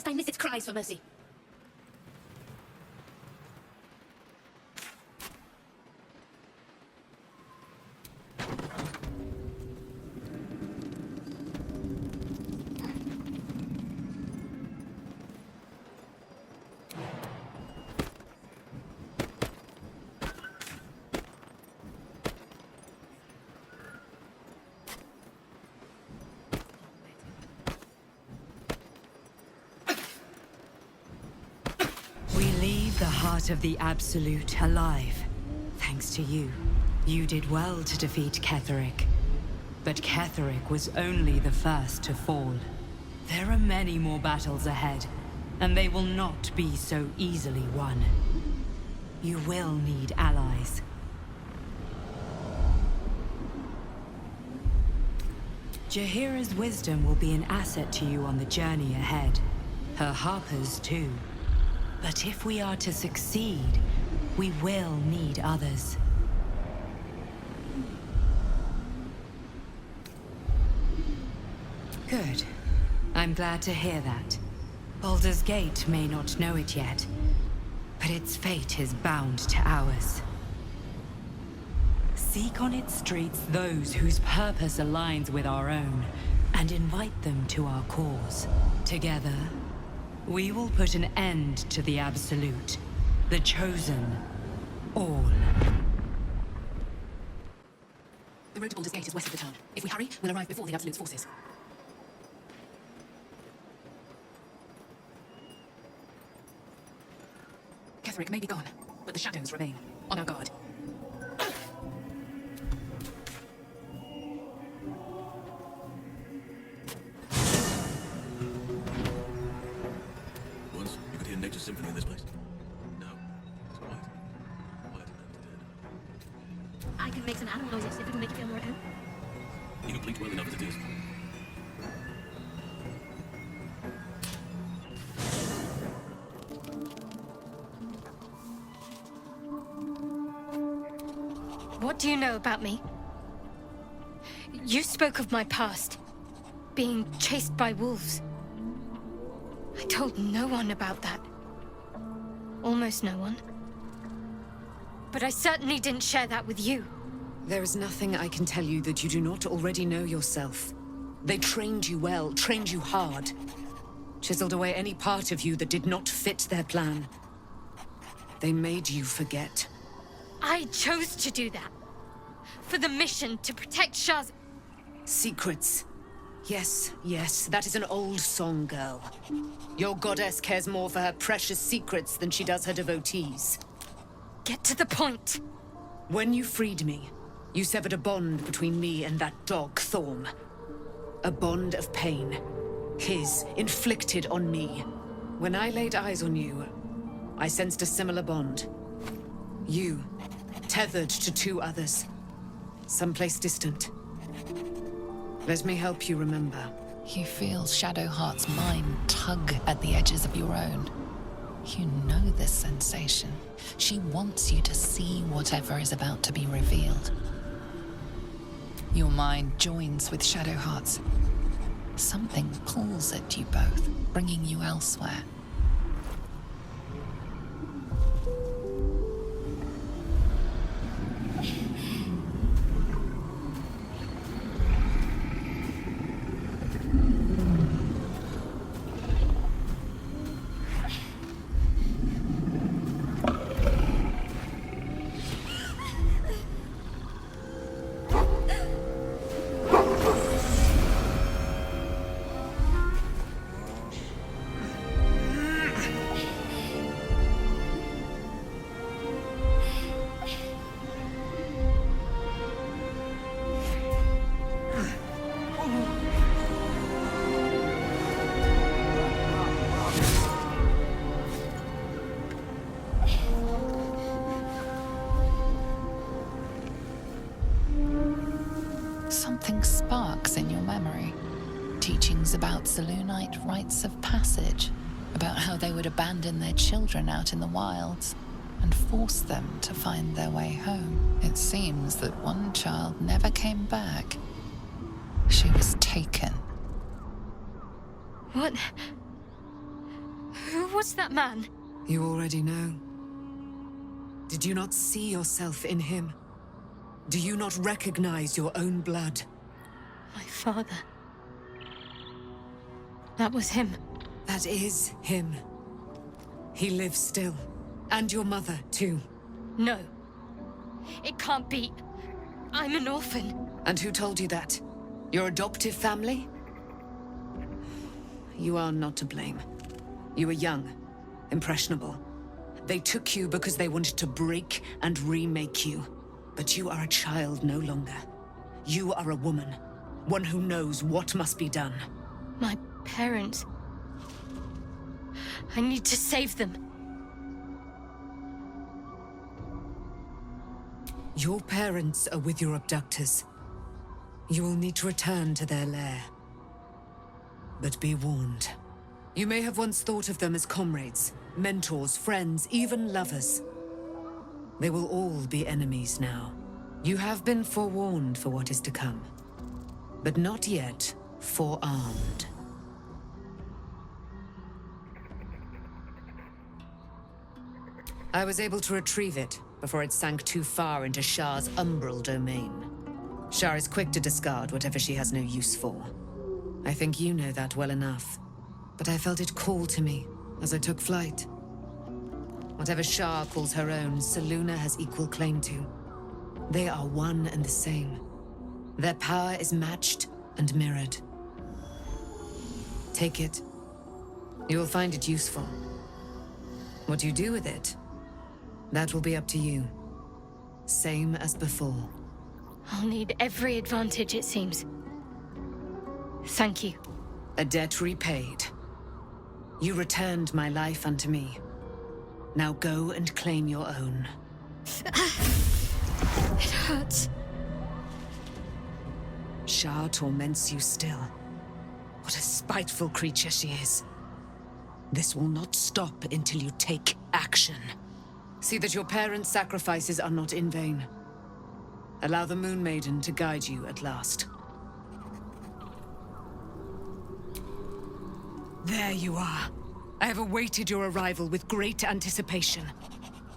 I miss its cries for mercy. The heart of the Absolute alive. Thanks to you. You did well to defeat Ketheric. But Ketheric was only the first to fall. There are many more battles ahead, and they will not be so easily won. You will need allies. Jaheira's wisdom will be an asset to you on the journey ahead. Her harpers too. But if we are to succeed, we will need others. Good. I'm glad to hear that. Baldur's Gate may not know it yet, but its fate is bound to ours. Seek on its streets those whose purpose aligns with our own, and invite them to our cause. Together, we will put an end to the Absolute, the Chosen, all. The road to Baldur's Gate is west of the town. If we hurry, we'll arrive before the Absolute's forces. Ketheric may be gone, but the shadows remain. On our guard. Once, you could hear nature's symphony in this place. Now, it's quiet. Quiet and dead. I can make some animal noises if it'll make you feel more at home. You don't bleat well enough as it is. What do you know about me? You spoke of my past, being chased by wolves. I told no one about that. Almost no one. But I certainly didn't share that with you. There is nothing I can tell you that you do not already know yourself. They trained you well, trained you hard. Chiseled away any part of you that did not fit their plan. They made you forget. I chose to do that. For the mission to protect Shaz. Secrets. Yes, yes, that is an old song, girl. Your goddess cares more for her precious secrets than she does her devotees. Get to the point. When you freed me, you severed a bond between me and that dog, Thorm. A bond of pain. His, inflicted on me. When I laid eyes on you, I sensed a similar bond. You, tethered to two others. Someplace distant. Let me help you remember. You feel Shadowheart's mind tug at the edges of your own. You know this sensation. She wants you to see whatever is about to be revealed. Your mind joins with Shadowheart's. Something pulls at you both, bringing you elsewhere. Something sparks in your memory. Teachings about Selûnite rites of passage, about how they would abandon their children out in the wilds and force them to find their way home. It seems that one child never came back. She was taken. What? Who was that man? You already know. Did you not see yourself in him? Do you not recognize your own blood? My father. That was him. That is him. He lives still. And your mother, too. No. It can't be. I'm an orphan. And who told you that? Your adoptive family? You are not to blame. You were young, impressionable. They took you because they wanted to break and remake you. But you are a child no longer. You are a woman. One who knows what must be done. My parents. I need to save them. Your parents are with your abductors. You will need to return to their lair. But be warned. You may have once thought of them as comrades, mentors, friends, even lovers. They will all be enemies now. You have been forewarned for what is to come, but not yet forearmed. I was able to retrieve it before it sank too far into Shah's umbral domain. Shah is quick to discard whatever she has no use for. I think you know that well enough. But I felt it call to me as I took flight. Whatever Shah calls her own, Selûne has equal claim to. They are one and the same. Their power is matched and mirrored. Take it. You will find it useful. What you do with it, that will be up to you. Same as before. I'll need every advantage, it seems. Thank you. A debt repaid. You returned my life unto me. Now go and claim your own. It hurts. Shah torments you still. What a spiteful creature she is. This will not stop until you take action. See that your parents' sacrifices are not in vain. Allow the Moon Maiden to guide you at last. There you are. I have awaited your arrival with great anticipation.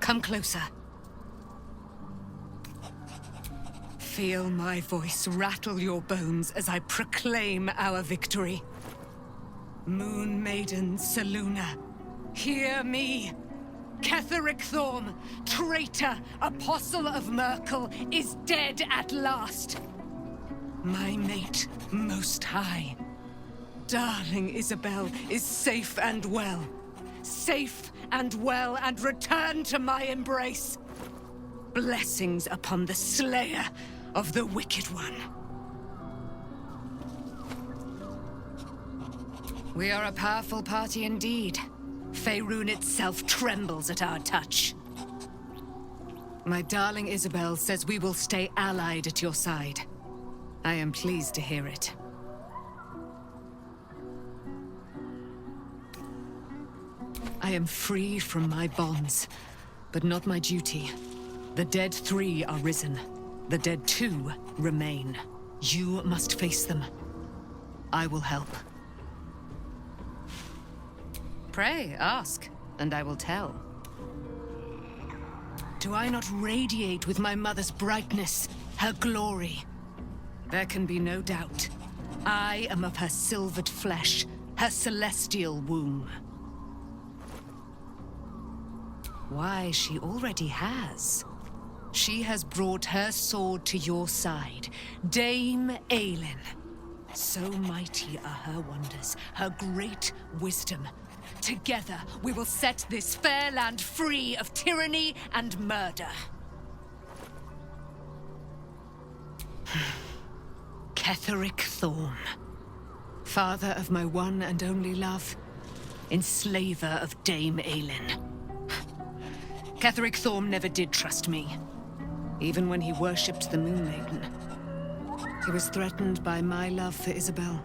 Come closer. Feel my voice rattle your bones as I proclaim our victory. Moon Maiden Selûne, hear me! Ketheric Thorm, traitor, apostle of Merkel, is dead at last. My mate, Most High. Darling Isabel is safe and well. Safe and well, and return to my embrace. Blessings upon the slayer of the Wicked One. We are a powerful party indeed. Faerun itself trembles at our touch. My darling Isabel says we will stay allied at your side. I am pleased to hear it. I am free from my bonds, but not my duty. The dead 3 are risen. The dead 2 remain. You must face them. I will help. Pray, ask, and I will tell. Do I not radiate with my mother's brightness, her glory? There can be no doubt. I am of her silvered flesh, her celestial womb. Why, she already has. She has brought her sword to your side, Dame Aylin. So mighty are her wonders, her great wisdom. Together, we will set this fair land free of tyranny and murder. Ketheric Thorm, father of my one and only love, enslaver of Dame Aylin. Ketheric Thorm never did trust me, even when he worshipped the Moon Maiden. He was threatened by my love for Isabel,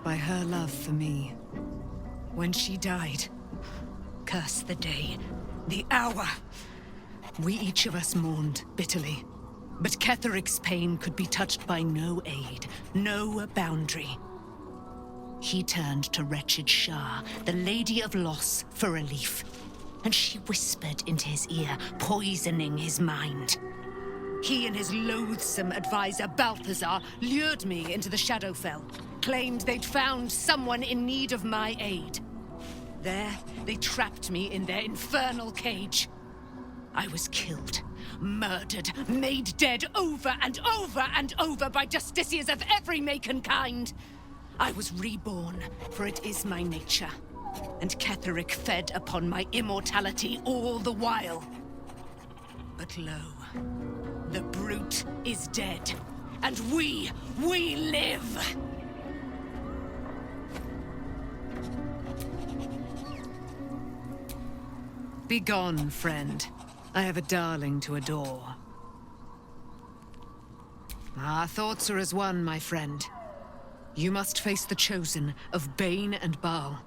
by her love for me. When she died, curse the day, the hour. We each of us mourned bitterly, but Ketheric's pain could be touched by no aid, no boundary. he turned to wretched Shah, the Lady of Loss, for relief. And she whispered into his ear, poisoning his mind. He and his loathsome advisor, Balthazar, lured me into the Shadowfell, claimed they'd found someone in need of my aid. There, they trapped me in their infernal cage. I was killed, murdered, made dead over and over and over by justiciars of every make and kind. I was reborn, for it is my nature. And Ketheric fed upon my immortality all the while. But lo, the brute is dead, and we live! Begone, friend. I have a darling to adore. Our thoughts are as one, my friend. You must face the Chosen of Bane and Baal.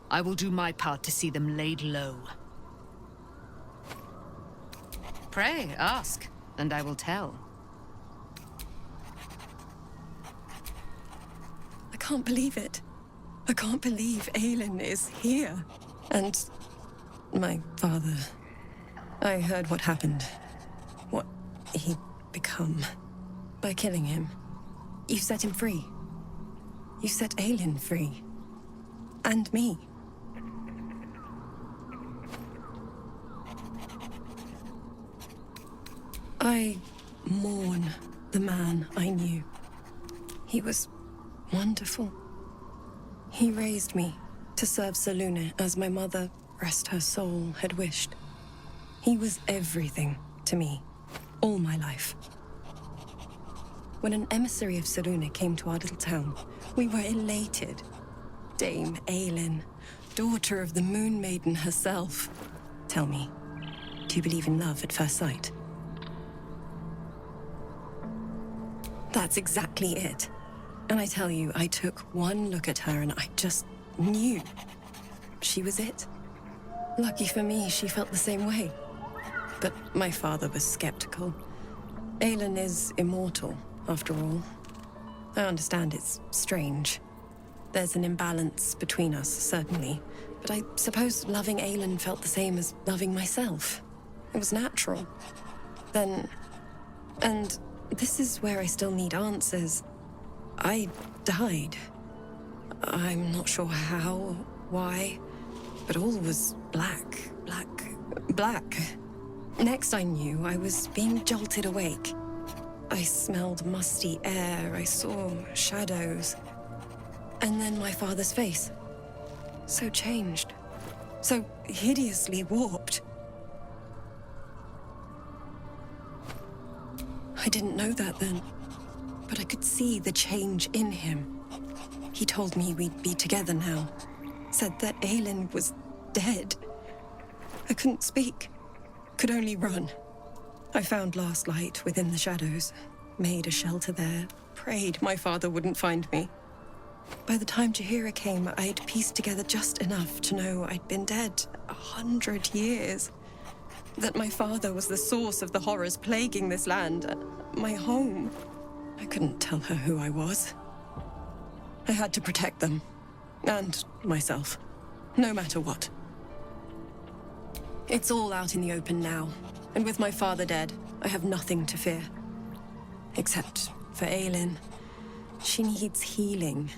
I will do my part to see them laid low. Pray, ask, and I will tell. I can't believe it. I can't believe Aelin is here. And my father. I heard what happened. What he'd become. By killing him. You set him free. You set Aelin free. And me. I mourn the man I knew. He was wonderful. He raised me to serve Selûne as my mother, rest her soul, had wished. He was everything to me, all my life. When an emissary of Selûne came to our little town, we were elated. Dame Aelin, daughter of the Moon Maiden herself. Tell me, do you believe in love at first sight? That's exactly it. And I tell you, I took one look at her and I just knew. She was it. Lucky for me, she felt the same way. But my father was skeptical. Aelin is immortal, after all. I understand it's strange. There's an imbalance between us, certainly. But I suppose loving Aelin felt the same as loving myself. It was natural. Then... And this is where I still need answers. I died. I'm not sure how, why, but all was black. Next I knew, I was being jolted awake. I smelled musty air, I saw shadows. And then my father's face. So changed. So hideously warped. I didn't know that then, but I could see the change in him. He told me we'd be together now. Said that Aelin was dead. I couldn't speak. Could only run. I found last light within the shadows. Made a shelter there. Prayed my father wouldn't find me. By the time Jaheira came, I'd pieced together just enough to know I'd been dead 100 years. That my father was the source of the horrors plaguing this land. My home. I couldn't tell her who I was. I had to protect them. And myself. No matter what. It's all out in the open now. And with my father dead, I have nothing to fear. Except for Aelin. She needs healing.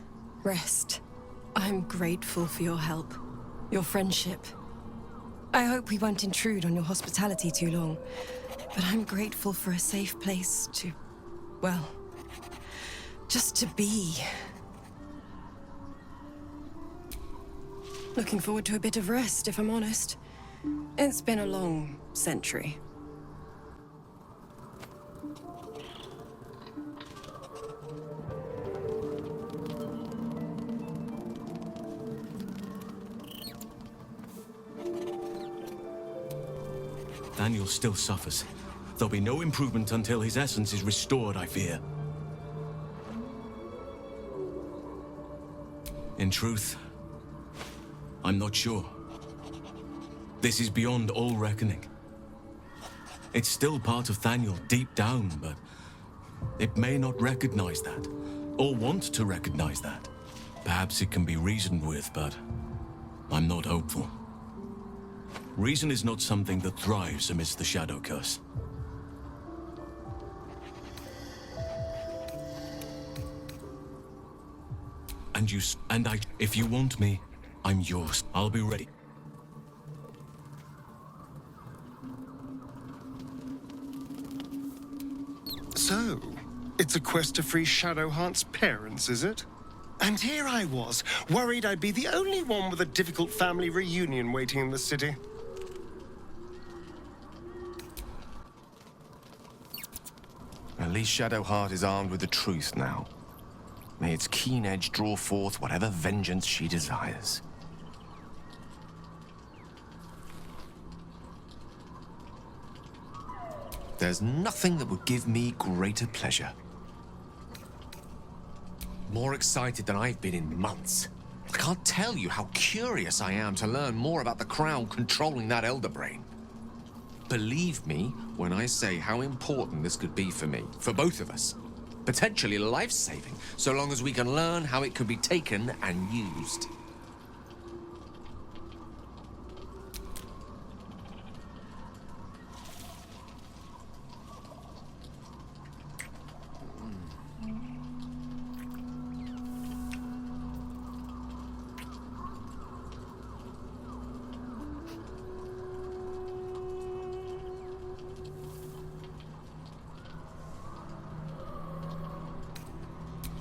Rest. I'm grateful for your help. Your friendship. I hope we won't intrude on your hospitality too long. But I'm grateful for a safe place to... well... just to be. Looking forward to a bit of rest, if I'm honest. It's been a long century. Thaniel still suffers. There'll be no improvement until his essence is restored, I fear. In truth, I'm not sure. This is beyond all reckoning. It's still part of Thaniel deep down, but it may not recognize that, or want to recognize that. Perhaps it can be reasoned with, but I'm not hopeful. Reason is not something that thrives amidst the Shadow Curse. If you want me, I'm yours. I'll be ready. So, it's a quest to free Shadowheart's parents, is it? And here I was, worried I'd be the only one with a difficult family reunion waiting in the city. At least Shadowheart is armed with the truth now. May its keen edge draw forth whatever vengeance she desires. There's nothing that would give me greater pleasure. More excited than I've been in months. I can't tell you how curious I am to learn more about the Crown controlling that Elder Brain. Believe me when I say how important this could be for me, for both of us. Potentially life-saving, so long as we can learn how it could be taken and used.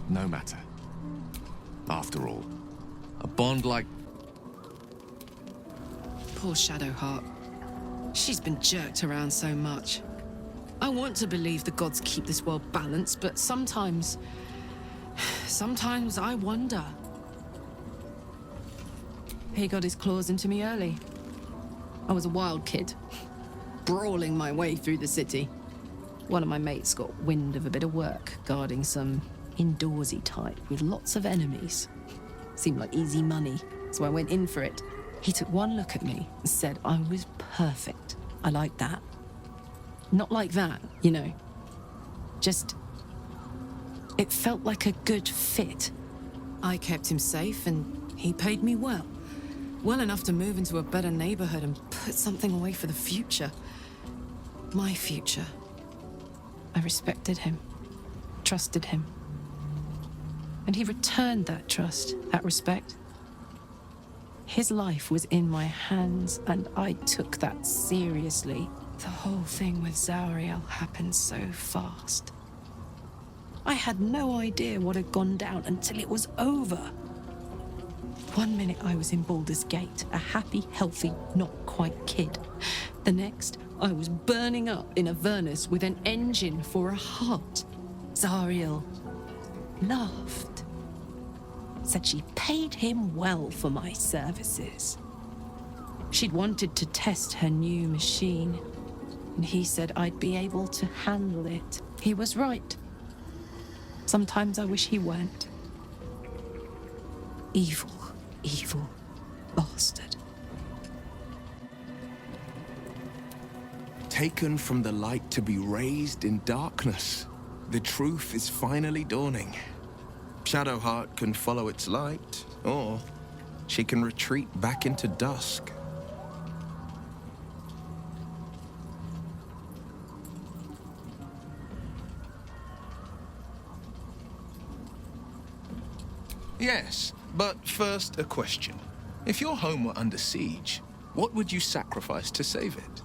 No matter. After all, a bond like... Poor Shadowheart. She's been jerked around so much. I want to believe the gods keep this world balanced, but sometimes I wonder. He got his claws into me early. I was a wild kid, brawling my way through the city. One of my mates got wind of a bit of work guarding some indoorsy type with lots of enemies. Seemed like easy money, so I went in for it. He took one look at me and said I was perfect. I like that. Not like that, you know. Just... it felt like a good fit. I kept him safe and he paid me well. Well enough to move into a better neighborhood and put something away for the future. My future. I respected him, trusted him. And he returned that trust, that respect. His life was in my hands, and I took that seriously. The whole thing with Zariel happened so fast. I had no idea what had gone down until it was over. One minute I was in Baldur's Gate, a happy, healthy, not quite kid. The next, I was burning up in Avernus with an engine for a heart. Zariel laughed. Said she paid him well for my services. She'd wanted to test her new machine, and he said I'd be able to handle it. He was right. Sometimes I wish he weren't. Evil, evil bastard. Taken from the light to be raised in darkness, the truth is finally dawning. Shadowheart can follow its light, or she can retreat back into dusk. Yes, but first a question. If your home were under siege, what would you sacrifice to save it?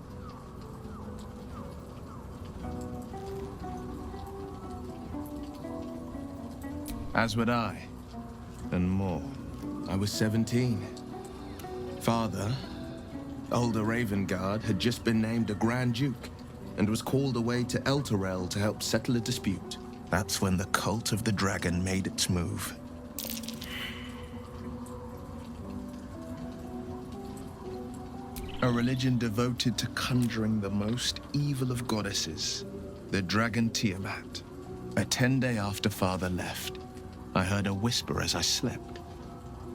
As would I, and more. I was 17. Father, older Ravengard, had just been named a Grand Duke and was called away to Elturel to help settle a dispute. That's when the Cult of the Dragon made its move. A religion devoted to conjuring the most evil of goddesses, the Dragon Tiamat. A 10-day after Father left, I heard a whisper as I slept.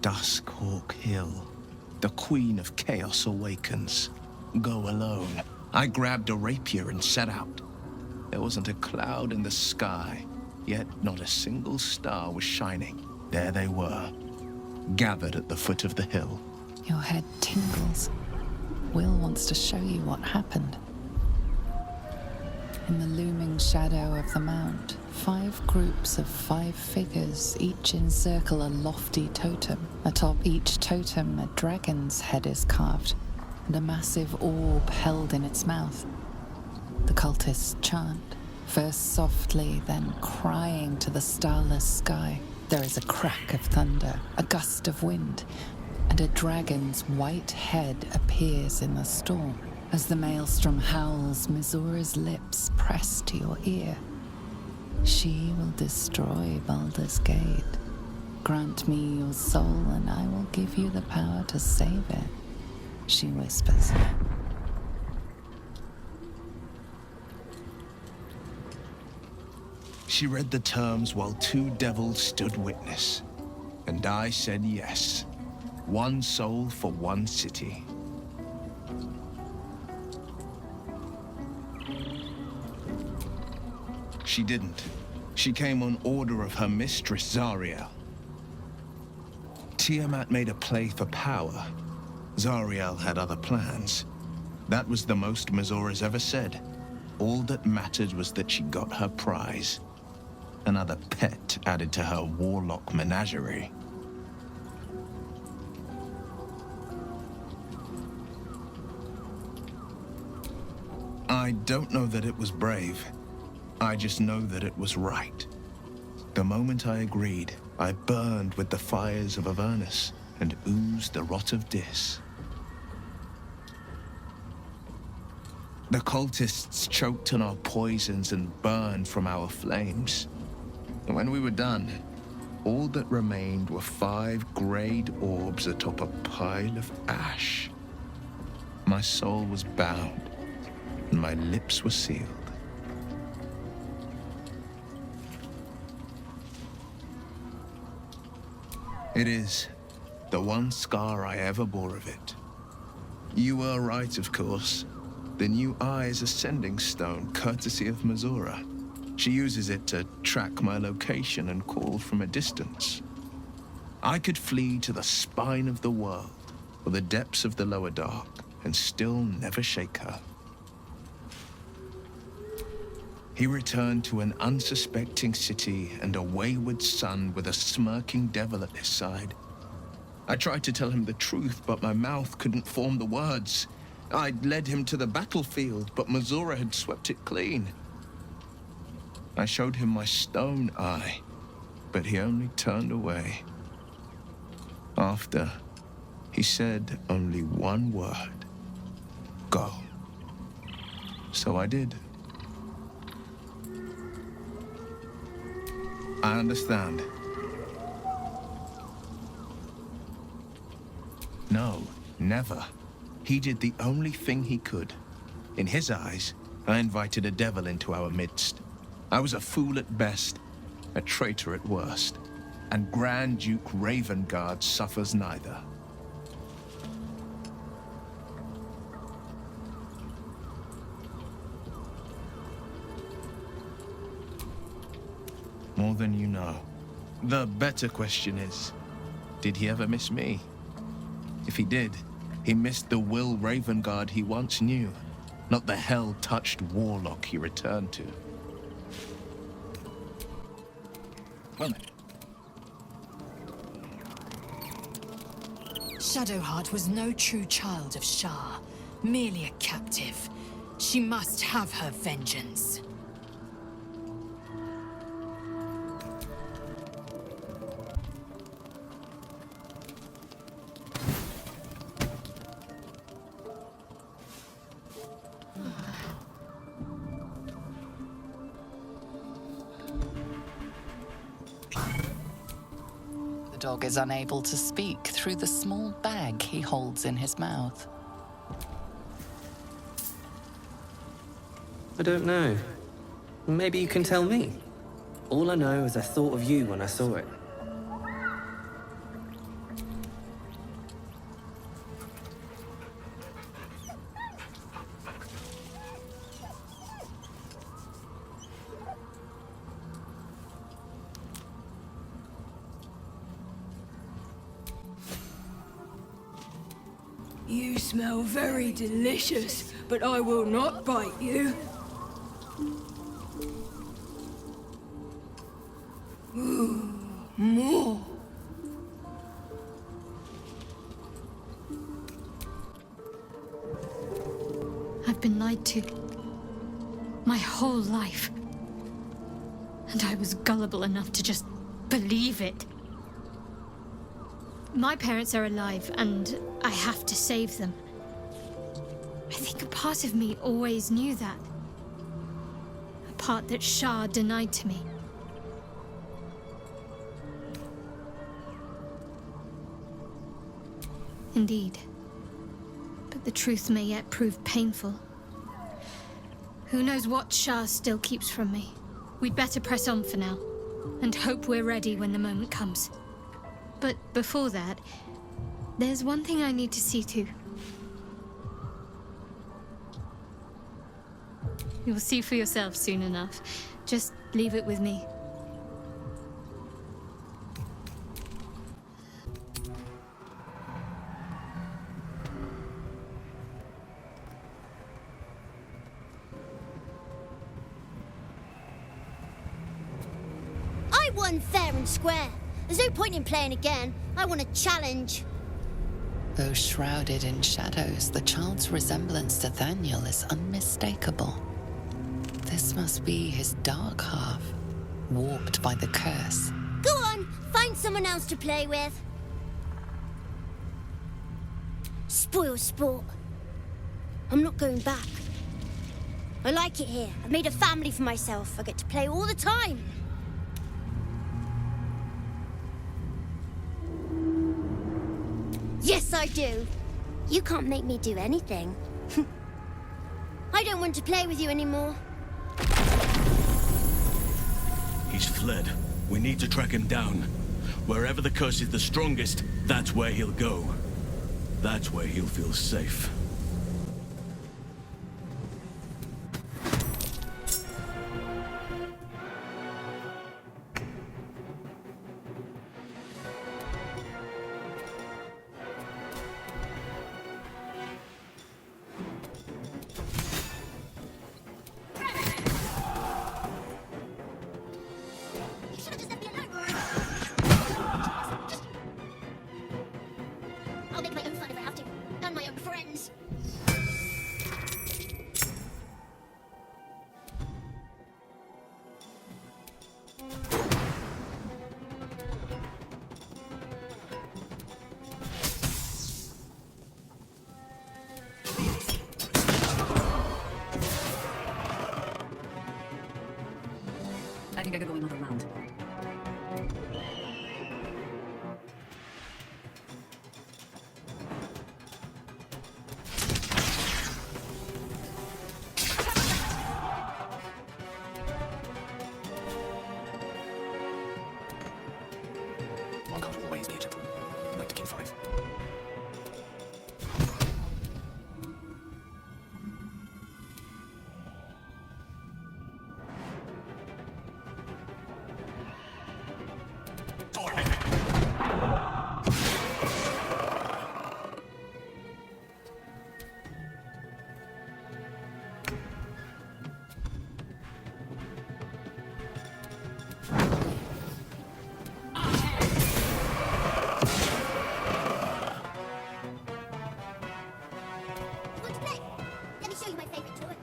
Duskhawk Hill. The Queen of Chaos awakens. Go alone. I grabbed a rapier and set out. There wasn't a cloud in the sky, yet not a single star was shining. There they were, gathered at the foot of the hill. Your head tingles. Will wants to show you what happened. In the looming shadow of the mount, 5 groups of 5 figures each encircle a lofty totem. Atop each totem, a dragon's head is carved, and a massive orb held in its mouth. The cultists chant, first softly, then crying to the starless sky. There is a crack of thunder, a gust of wind, and a dragon's white head appears in the storm. As the maelstrom howls, Mizura's lips press to your ear. She will destroy Baldur's Gate. Grant me your soul, and I will give you the power to save it, she whispers. She read the terms while 2 devils stood witness, and I said yes. 1 soul for 1 city. She didn't. She came on order of her mistress, Zariel. Tiamat made a play for power. Zariel had other plans. That was the most Mizura's ever said. All that mattered was that she got her prize. Another pet added to her warlock menagerie. I don't know that it was brave. I just know that it was right. The moment I agreed, I burned with the fires of Avernus and oozed the rot of Dis. The cultists choked on our poisons and burned from our flames. And when we were done, all that remained were 5 grayed orbs atop a pile of ash. My soul was bound, and my lips were sealed. It is the one scar I ever bore of it. You were right, of course. The new eye is a sending stone, courtesy of Mizura. She uses it to track my location and call from a distance. I could flee to the spine of the world, or the depths of the lower dark, and still never shake her. He returned to an unsuspecting city and a wayward son with a smirking devil at his side. I tried to tell him the truth, but my mouth couldn't form the words. I'd led him to the battlefield, but Mizura had swept it clean. I showed him my stone eye, but he only turned away. After, he said only one word: go. So I did. I understand. No, never. He did the only thing he could. In his eyes, I invited a devil into our midst. I was a fool at best, a traitor at worst, and Grand Duke Ravengard suffers neither. More than you know. The better question is, did he ever miss me? If he did, he missed the Will Ravengard he once knew, not the hell-touched warlock he returned to. Well, Shadowheart was no true child of Shah, merely a captive. She must have her vengeance. The dog is unable to speak through the small bag he holds in his mouth. I don't know. Maybe you can tell me. All I know is I thought of you when I saw it. smell very delicious, but I will not bite you. Ooh, more. I've been lied to my whole life. And I was gullible enough to just believe it. My parents are alive, and I have to save them. I think a part of me always knew that. A part that Shah denied to me. Indeed. But the truth may yet prove painful. Who knows what Shah still keeps from me? We'd better press on for now, and hope we're ready when the moment comes. But before that, there's one thing I need to see to. You'll see for yourself soon enough. Just leave it with me. I won fair and square. There's no point in playing again. I want a challenge. Though shrouded in shadows, the child's resemblance to Thaniel is unmistakable. This must be his dark half, warped by the curse. Go on, find someone else to play with. Spoil sport. I'm not going back. I like it here. I've made a family for myself. I get to play all the time. Yes, I do. You can't make me do anything. I don't want to play with you anymore. He's fled. We need to track him down. Wherever the curse is the strongest, that's where he'll go. That's where he'll feel safe. I'll make my own fun if I have to, and my own friends. I think I could go another round. One can't always be a gentleman. Knight to King 5. Want to play? Let me show you my favorite toy.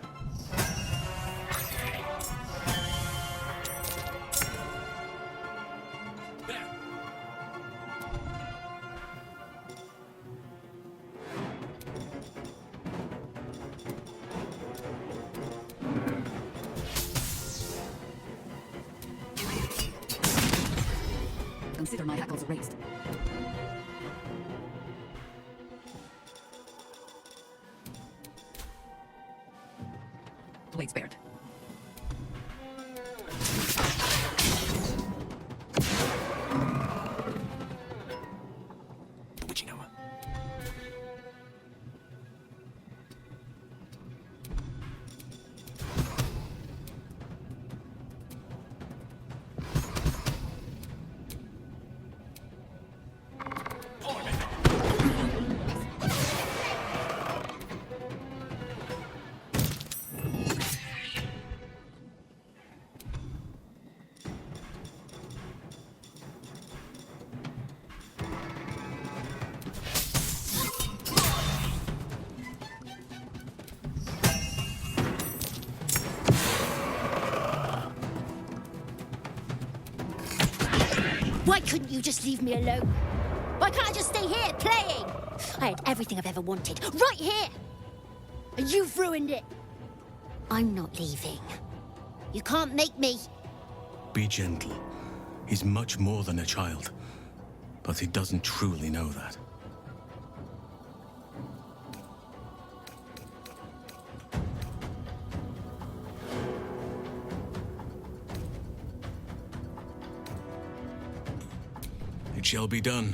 Consider my hackles erased. Blade spared. The witching hour. Why couldn't you just leave me alone? Why can't I just stay here, playing? I had everything I've ever wanted, right here! And you've ruined it. I'm not leaving. You can't make me. Be gentle. He's much more than a child. But he doesn't truly know that. It shall be done.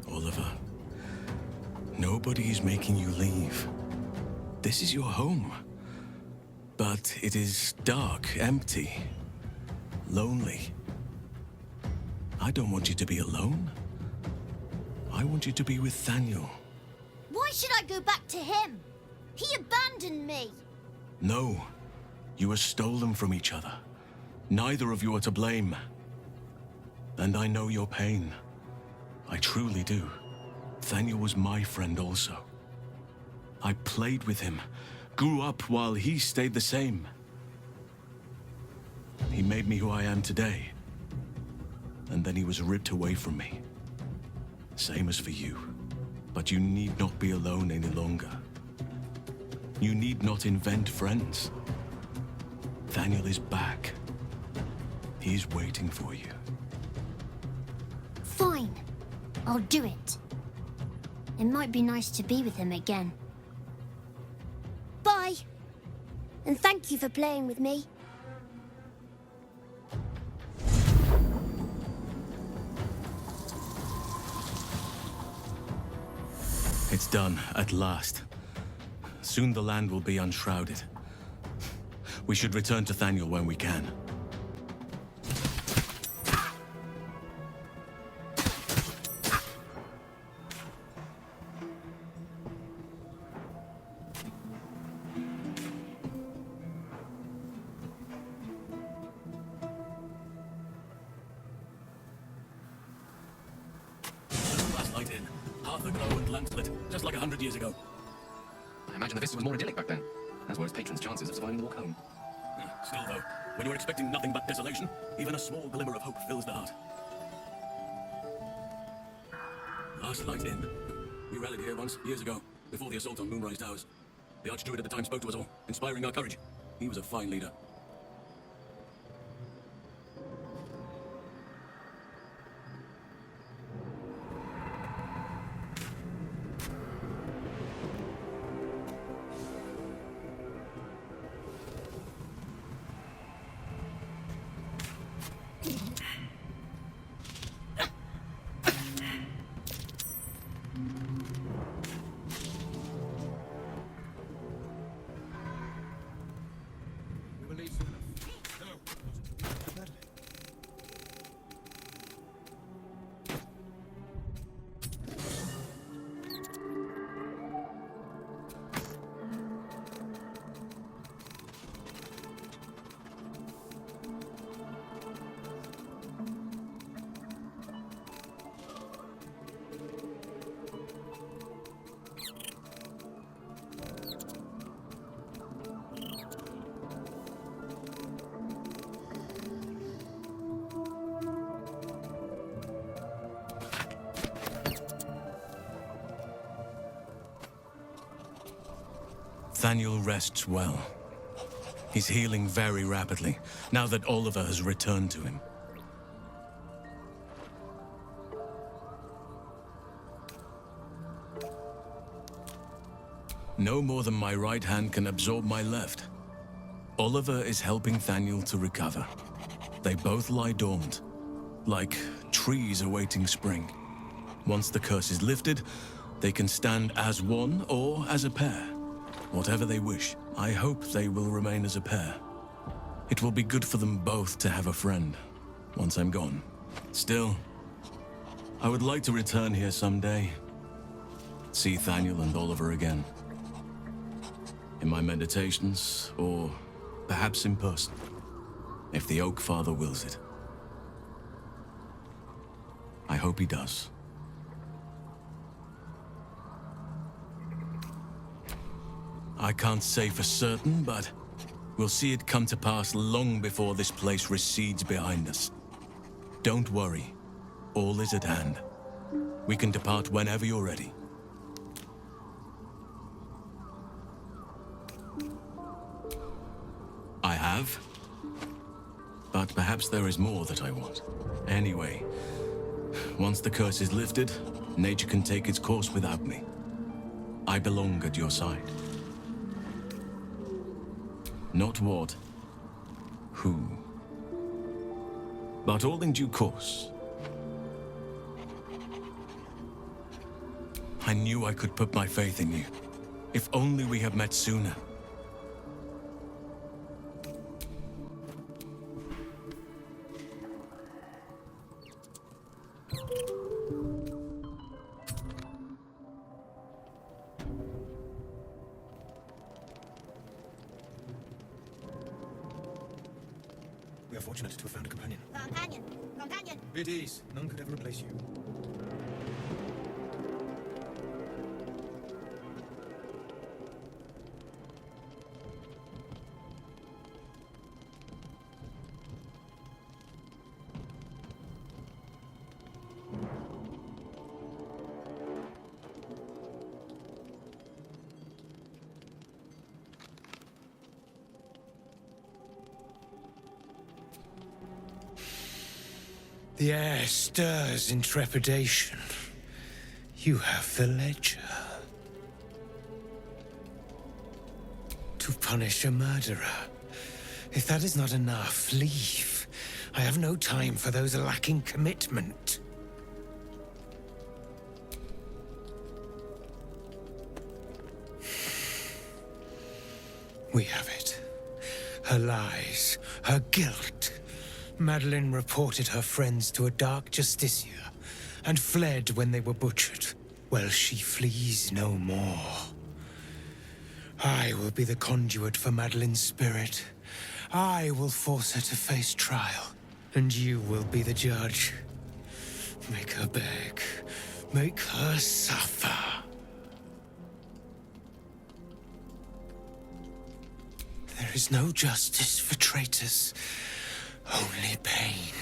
Oliver, nobody is making you leave. This is your home. But it is dark, empty, lonely. I don't want you to be alone. I want you to be with Thaniel. Why should I go back to him? He abandoned me. No, you were stolen from each other. Neither of you are to blame. And I know your pain. I truly do. Thaniel was my friend also. I played with him, grew up while he stayed the same. He made me who I am today. And then he was ripped away from me. Same as for you. But you need not be alone any longer. You need not invent friends. Thaniel is back. He's waiting for you. Fine. I'll do it. It might be nice to be with him again. Bye. And thank you for playing with me. It's done, at last. Soon the land will be unshrouded. We should return to Thaniel when we can. Last night in Hearthaglow and Lancelet, just like 100 years ago. I imagine the Vista was more idyllic back then, as were its patrons' chances of surviving the walk home. Still, though, when you're expecting nothing but desolation, even a small glimmer of hope fills the heart. Last night in. We rallied here once, years ago, before the assault on Moonrise Towers. The Archdruid at the time spoke to us all, inspiring our courage. He was a fine leader. Thaniel rests well. He's healing very rapidly, now that Oliver has returned to him. No more than my right hand can absorb my left. Oliver is helping Thaniel to recover. They both lie dormant, like trees awaiting spring. Once the curse is lifted, they can stand as one or as a pair. Whatever they wish, I hope they will remain as a pair. It will be good for them both to have a friend, once I'm gone. Still, I would like to return here someday. See Thaniel and Oliver again. In my meditations, or perhaps in person, if the Oak Father wills it. I hope he does. I can't say for certain, but we'll see it come to pass long before this place recedes behind us. Don't worry. All is at hand. We can depart whenever you're ready. I have. But perhaps there is more that I want. Anyway, once the curse is lifted, nature can take its course without me. I belong at your side. Not what, who, but all in due course. I knew I could put my faith in you. If only we had met sooner. We are fortunate to have found a companion. Companion! Companion! It is. None could ever replace you. The air stirs in trepidation. You have the ledger. To punish a murderer. If that is not enough, leave. I have no time for those lacking commitment. We have it. Her lies, her guilt. Madeline reported her friends to a dark justiciar and fled when they were butchered. Well, she flees no more. I will be the conduit for Madeline's spirit. I will force her to face trial, and you will be the judge. Make her beg. Make her suffer. There is no justice for traitors. Only pain.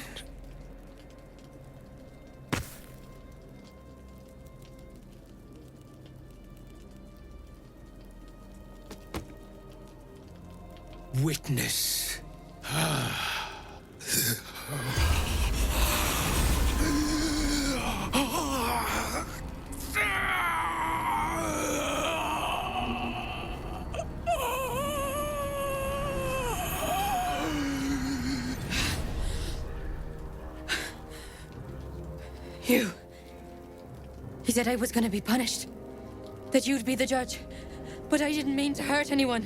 Witness. You. He said I was gonna be punished. That you'd be the judge. But I didn't mean to hurt anyone.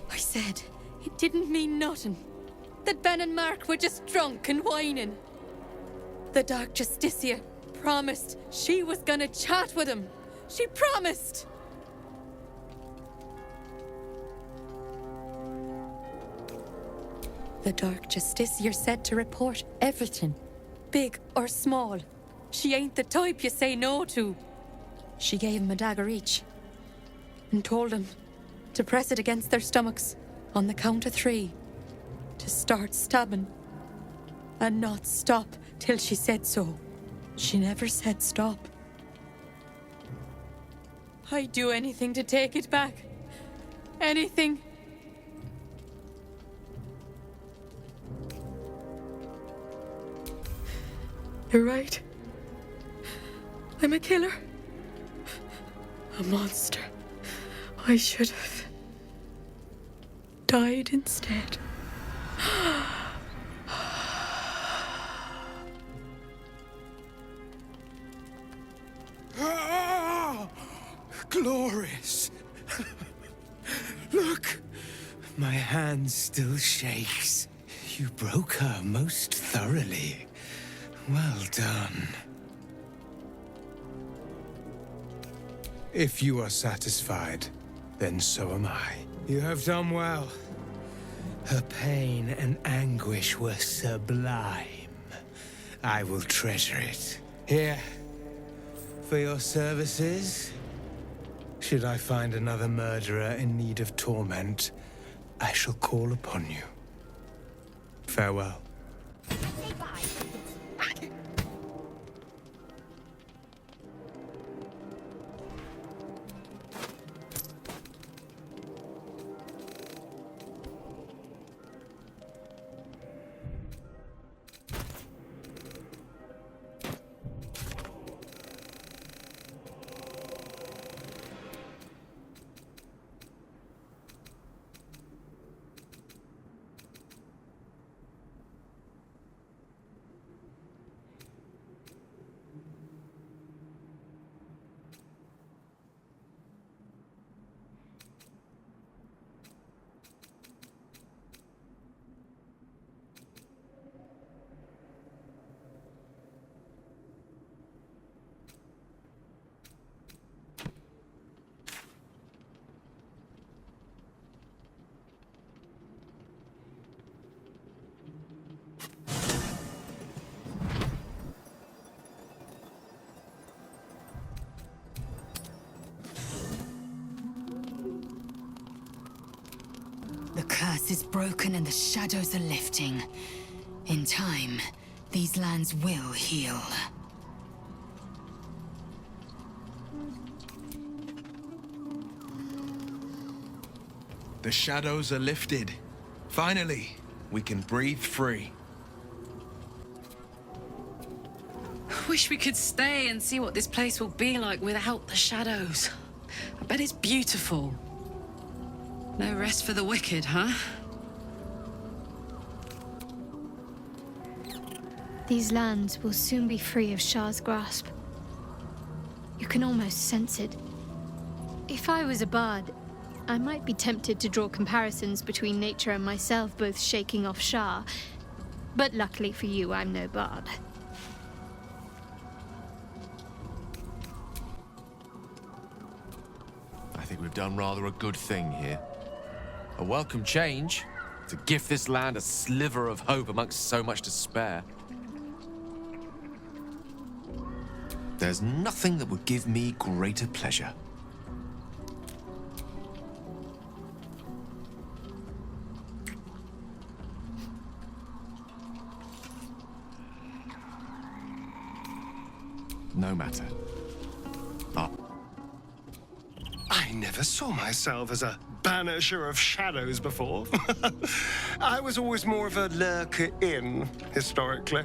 I said it didn't mean nothing. That Ben and Mark were just drunk and whining. The Dark Justicia promised she was gonna chat with him. She promised! The Dark Justiciar said to report everything, big or small. She ain't the type you say no to. She gave him a dagger each and told him to press it against their stomachs on the count of 3, to start stabbing and not stop till she said so. She never said stop. I'd do anything to take it back. Anything. You're right. I'm a killer. A monster. I should have died instead. Glorious. Look, my hand still shakes. You broke her most thoroughly. Well done. If you are satisfied, then so am I. You have done well. Her pain and anguish were sublime. I will treasure it. Here, for your services. Should I find another murderer in need of torment, I shall call upon you. Farewell. The curse is broken and the shadows are lifting. In time, these lands will heal. The shadows are lifted. Finally, we can breathe free. Wish we could stay and see what this place will be like without the shadows. I bet it's beautiful. No rest for the wicked, huh? These lands will soon be free of Shah's grasp. You can almost sense it. If I was a bard, I might be tempted to draw comparisons between nature and myself both shaking off Shah. But luckily for you, I'm no bard. I think we've done rather a good thing here. A welcome change to give this land a sliver of hope amongst so much despair. There's nothing that would give me greater pleasure. No matter. I never saw myself as a banisher of shadows before. I was always more of a lurker-in, historically.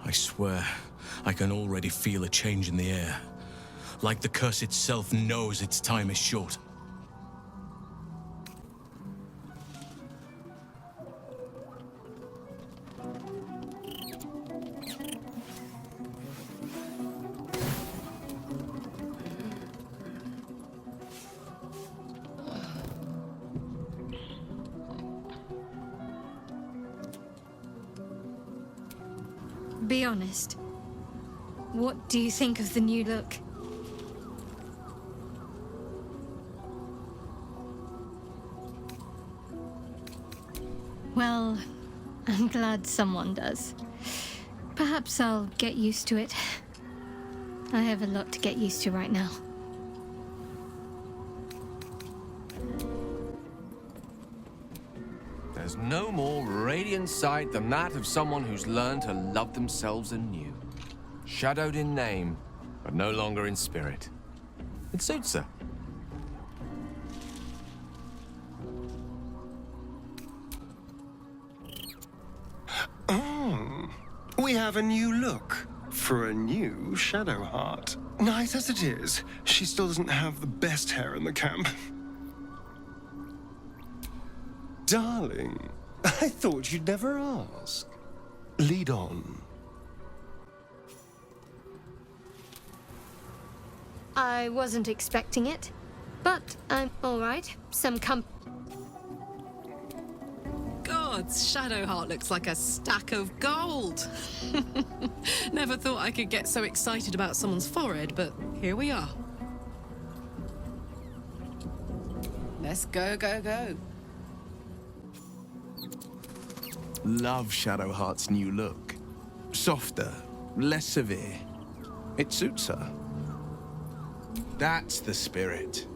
I swear, I can already feel a change in the air. Like the curse itself knows its time is short. Be honest. What do you think of the new look? Well, I'm glad someone does. Perhaps I'll get used to it. I have a lot to get used to right now. There's no more radiant sight than that of someone who's learned to love themselves anew. Shadowed in name, but no longer in spirit. It suits her. We have a new look for a new Shadowheart. Nice as it is, she still doesn't have the best hair in the camp. Darling, I thought you'd never ask. Lead on. I wasn't expecting it, but I'm all right. Gods, Shadowheart looks like a stack of gold. Never thought I could get so excited about someone's forehead, but here we are. Let's go, go, go. Love Shadowheart's new look. Softer, less severe. It suits her. That's the spirit.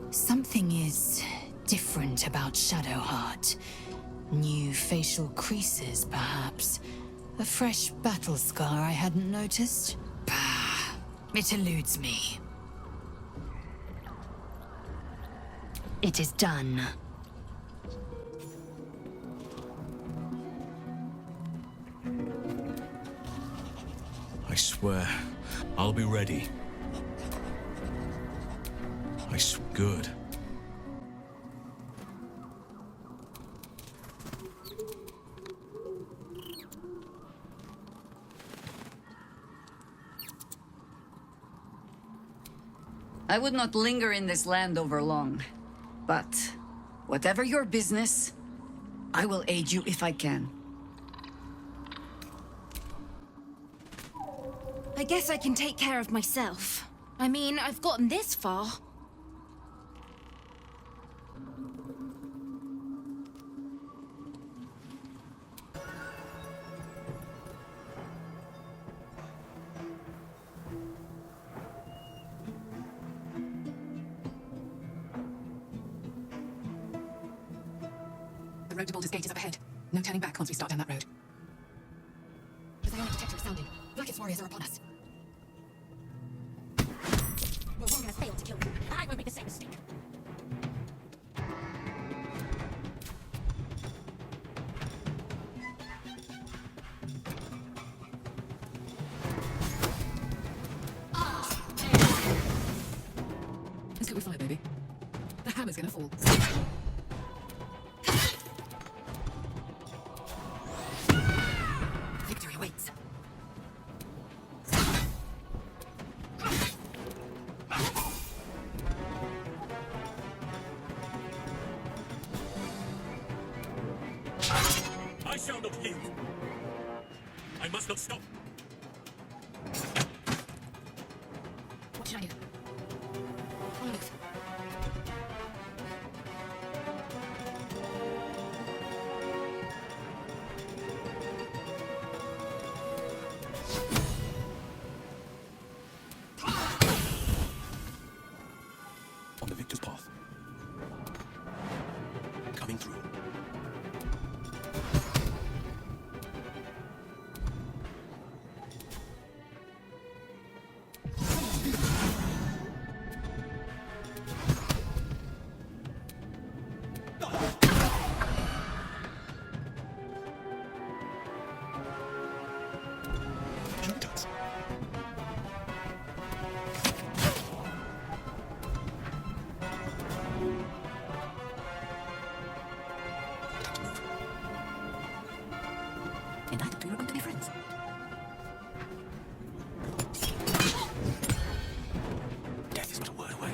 Something is different about Shadowheart. New facial creases, perhaps. A fresh battle scar I hadn't noticed. Bah, it eludes me. It is done. I swear, I'll be ready. Good. I would not linger in this land over long. But, whatever your business, I will aid you if I can. I guess I can take care of myself. I mean, I've gotten this far. The road to Baldur's Gate is up ahead. No turning back once we start down that road. The Psionic detector is sounding. Blackest warriors are upon us. We're gonna fail to kill you. I won't make the same mistake. Let's go with fire, baby. The hammer's gonna fall. Victory awaits. I shall not yield. I must not stop. What should I do? On the move. On the victor's path. Coming through. And I thought we were going to be friends. Death is but a word away.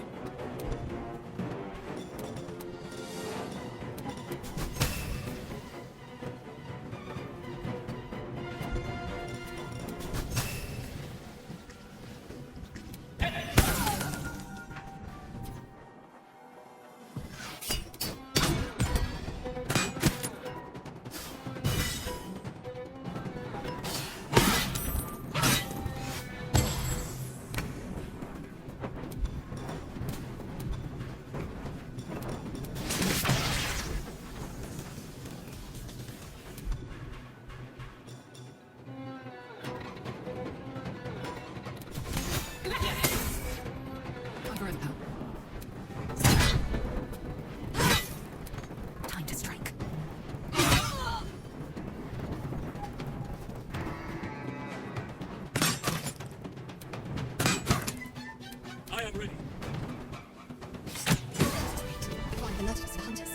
Time to strike. I am ready. Flying alerted us to the hunters.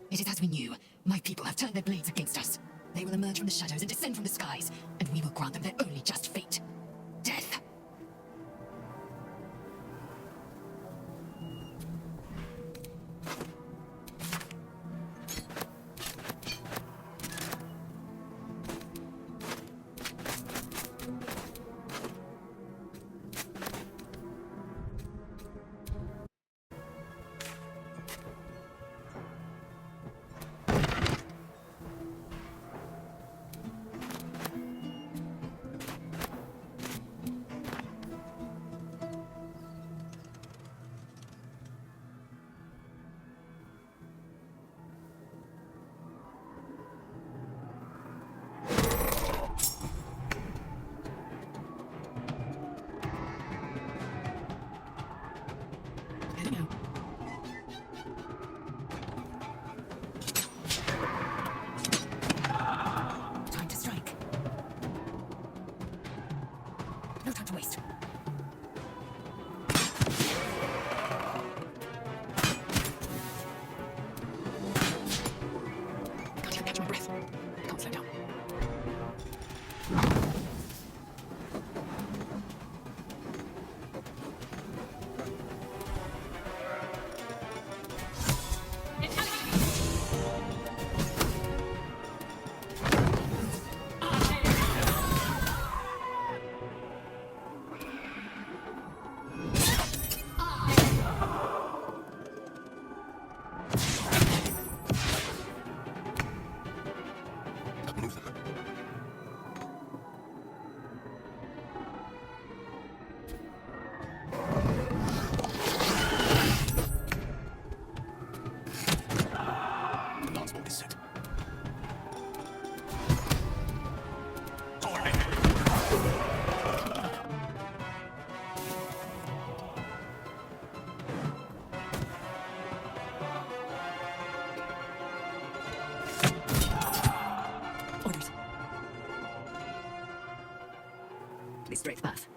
It is as we knew. My people have turned their blades against us. They will emerge from the shadows and descend from the skies, and we will grant them their only just fate. Death. No time to waste. Can't even catch my breath. Can't slow down. The straight path.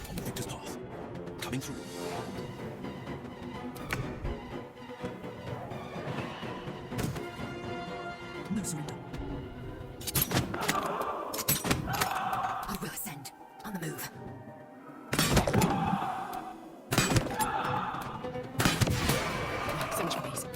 On the victor's path. Coming through. No surrender. I will ascend. On the move. So much for these.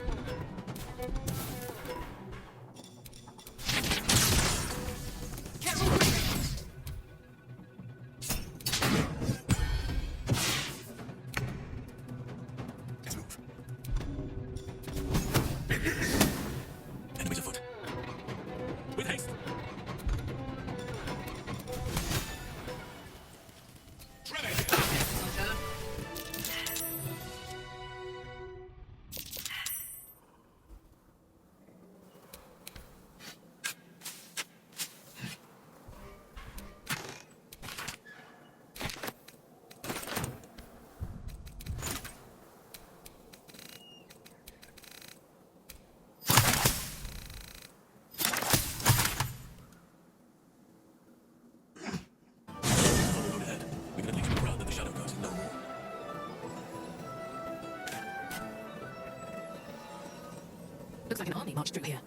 Enemies afoot. With haste. We can at least be proud that the Shadow Coast is no more. Looks like an army marched through here.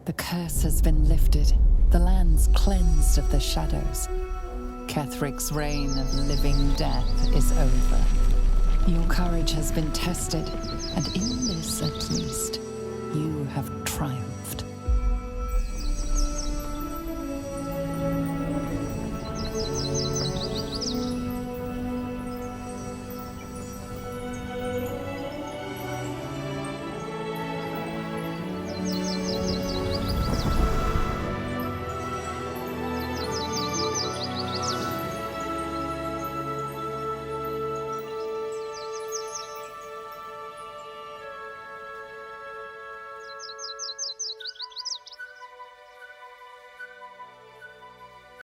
The curse has been lifted. The land's cleansed of the shadows. Kethric's reign of living death is over. Your courage has been tested, and in this at least,